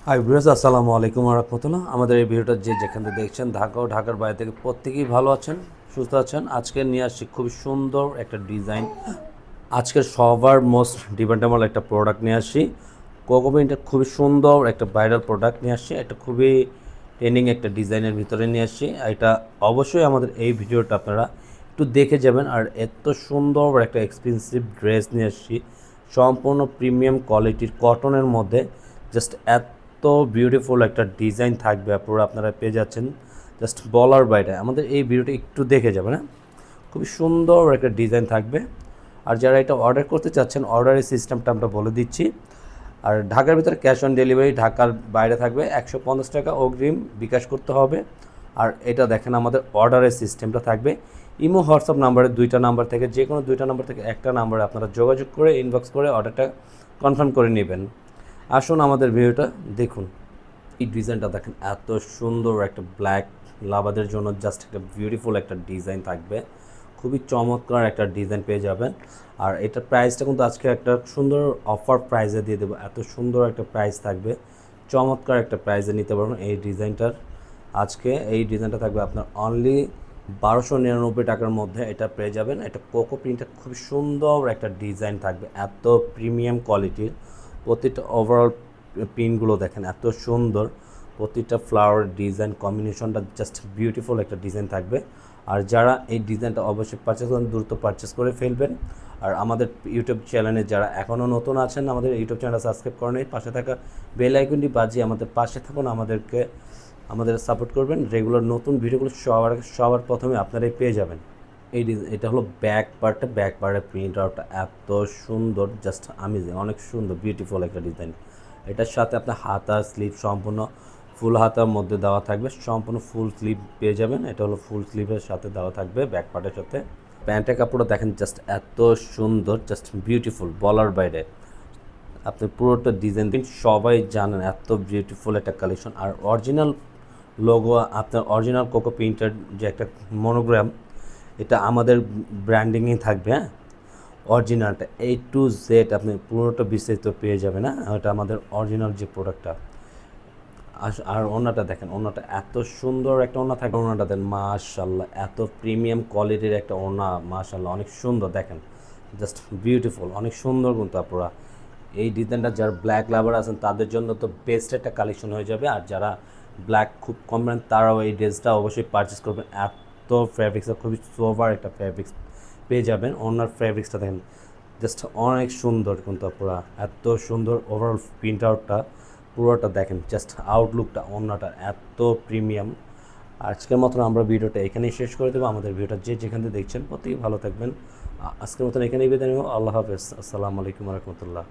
Hi viewers, আসসালামু আলাইকুম ওয়া রাহমাতুল্লাহ। আমাদের এই ভিডিওটা যে যেখান থেকে দেখছেন, ঢাকা ও ঢাকার বাইরে থেকে প্রত্যেকেই ভালো আছেন, সুস্থ আছেন। আজকে নিয়ে আসছি খুবই সুন্দর একটা ডিজাইন। আজকের সবার মোস্ট ডিমান্ডেবল একটা প্রোডাক্ট নিয়ে আসছি। কোকো প্রিন্টের খুবই সুন্দর একটা ভাইরাল প্রোডাক্ট নিয়ে আসছি। এটা খুবই ট্রেন্ডিং একটা ডিজাইনের ভিতরে নিয়ে আসছি। এটা অবশ্যই আমাদের এই ভিডিওটা আপনারা একটু দেখে যাবেন। আর এত সুন্দর একটা এক্সপেন্সিভ ড্রেস নিয়ে আসছি, সম্পূর্ণ প্রিমিয়াম কোয়ালিটির কটনের মধ্যে। জাস্ট এত বিউটিফুল একটা ডিজাইন থাকবে, আপনারা পেয়ে যাচ্ছেন জাস্ট বলার বাইরে। আমাদের এই ভিডিওটা একটু দেখে যাবেন, হ্যাঁ, খুবই সুন্দর একটা ডিজাইন থাকবে। আর যারা এটা অর্ডার করতে চাচ্ছেন, অর্ডারের সিস্টেমটা আমরা বলে দিচ্ছি। আর ঢাকার ভিতরে ক্যাশ অন ডেলিভারি, ঢাকার বাইরে থাকবে 150 টাকা অগ্রিম বিকাশ করতে হবে। আর এটা দেখেন, আমাদের অর্ডারের সিস্টেমটা থাকবে ইমো হোয়াটসঅ্যাপ নাম্বারে, দুইটা নাম্বার থেকে যে কোনো দুইটা নাম্বার থেকে একটা নাম্বারে আপনারা যোগাযোগ করে ইনবক্স করে অর্ডারটা কনফার্ম করে নেবেন। আসুন আমাদের ভিডিওটা দেখুন। এই ডিজাইনটা দেখেন, এত সুন্দর একটা ব্ল্যাক লাভাদের জন্য জাস্ট একটা বিউটিফুল একটা ডিজাইন থাকবে। খুবই চমৎকার একটা ডিজাইন পেয়ে যাবেন। আর এটার প্রাইসটা কিন্তু আজকে একটা সুন্দর অফার প্রাইসে দিয়ে দেবো। এত সুন্দর একটা প্রাইস থাকবে, চমৎকার একটা প্রাইসে নিতে পারবেন এই ডিজাইনটার। আজকে এই ডিজাইনটা থাকবে আপনার অনলি 1299 টাকার মধ্যে এটা পেয়ে যাবেন। এটা কোকো প্রিন্টের খুবই সুন্দর একটা ডিজাইন থাকবে, এত প্রিমিয়াম কোয়ালিটির। প্রতিটা ওভারঅল প্রিন্টগুলো দেখেন এত সুন্দর, প্রতিটা ফ্লাওয়ার ডিজাইন কম্বিনেশনটা জাস্ট বিউটিফুল একটা ডিজাইন থাকবে। আর যারা এই ডিজাইনটা অবশ্যই পারচেস করেন, দ্রুত পারচেস করে ফেলবেন। আর আমাদের ইউটিউব চ্যানেলে যারা এখনও নতুন আছেন, আমাদের ইউটিউব চ্যানেল সাবস্ক্রাইব করেন, পাশে থাকা বেল আইকনটি বাজিয়ে আমাদের পাশে থাকুন, আমাদের সাপোর্ট করবেন। রেগুলার নতুন ভিডিওগুলো সবার প্রথমে আপনারাই পেয়ে যাবেন। এটা হলো ব্যাক পার্টটা, ব্যাক পার্টের প্রিন্ট আউটটা এত সুন্দর, জাস্ট আমেজিং, অনেক সুন্দর বিউটিফুল একটা ডিজাইন। এটার সাথে আপনার হাতা স্লিভ সম্পূর্ণ ফুল হাতার মধ্যে দেওয়া থাকবে, সম্পূর্ণ ফুল স্লিভ পেয়ে যাবেন। এটা হলো ফুল স্লিভের সাথে দেওয়া থাকবে ব্যাক পার্টের সাথে। প্যান্টের কাপড়টা দেখেন জাস্ট এত সুন্দর, জাস্ট বিউটিফুল, বলার বাইরে। আপনি পুরোটা ডিজাইন সবাই জানেন এত বিউটিফুল একটা কালেকশন। আর অরিজিনাল লোগো, আপনার অরিজিনাল কোকো প্রিন্টের যে একটা মনোগ্রাম, এটা আমাদের ব্র্যান্ডিংয়ে থাকবে, হ্যাঁ। অরিজিনালটা A to Z আপনি পুরোটা বিস্তারিত পেয়ে যাবেন, হ্যাঁ। এটা আমাদের অরিজিনাল যে প্রোডাক্টটা। আর ওড়নাটা দেখেন, ওড়নাটা এত সুন্দর একটা ওড়না থাকে। ওড়নাটা দেন, মাশাআল্লাহ, এত প্রিমিয়াম কোয়ালিটির একটা ওড়না, মাশাআল্লাহ, অনেক সুন্দর দেখেন, জাস্ট বিউটিফুল, অনেক সুন্দর। কিন্তু আপনারা এই ডিজাইনটা যারা ব্ল্যাক লাভার আছেন তাদের জন্য তো বেস্ট একটা কালেকশন হয়ে যাবে। আর যারা ব্ল্যাক খুব কম ব্র্যান্ড, তারাও এই ড্রেসটা অবশ্যই পারচেস করবেন। এত ফ্যাব্রিক্সটা খুবই সোভার একটা ফ্যাব্রিক্স পেয়ে যাবেন। ওনার ফ্যাব্রিক্সটা দেখেন, জাস্ট অনেক সুন্দর। কিন্তু পুরা এত সুন্দর ওভারঅল প্রিন্ট আউটটা, পুরোটা দেখেন, জাস্ট আউটলুকটা, ওনাটা এত প্রিমিয়াম। আজকের মতন আমরা ভিডিওটা এখানেই শেষ করে দেবো। আমাদের ভিডিওটা যে যেখান থেকে দেখছেন প্রত্যেকেই ভালো থাকবেন। আজকের মতন এখানেই বিদায় নেব। আল্লাহ হাফেজ, আসসালামু আলাইকুম রহমতুল্লাহ।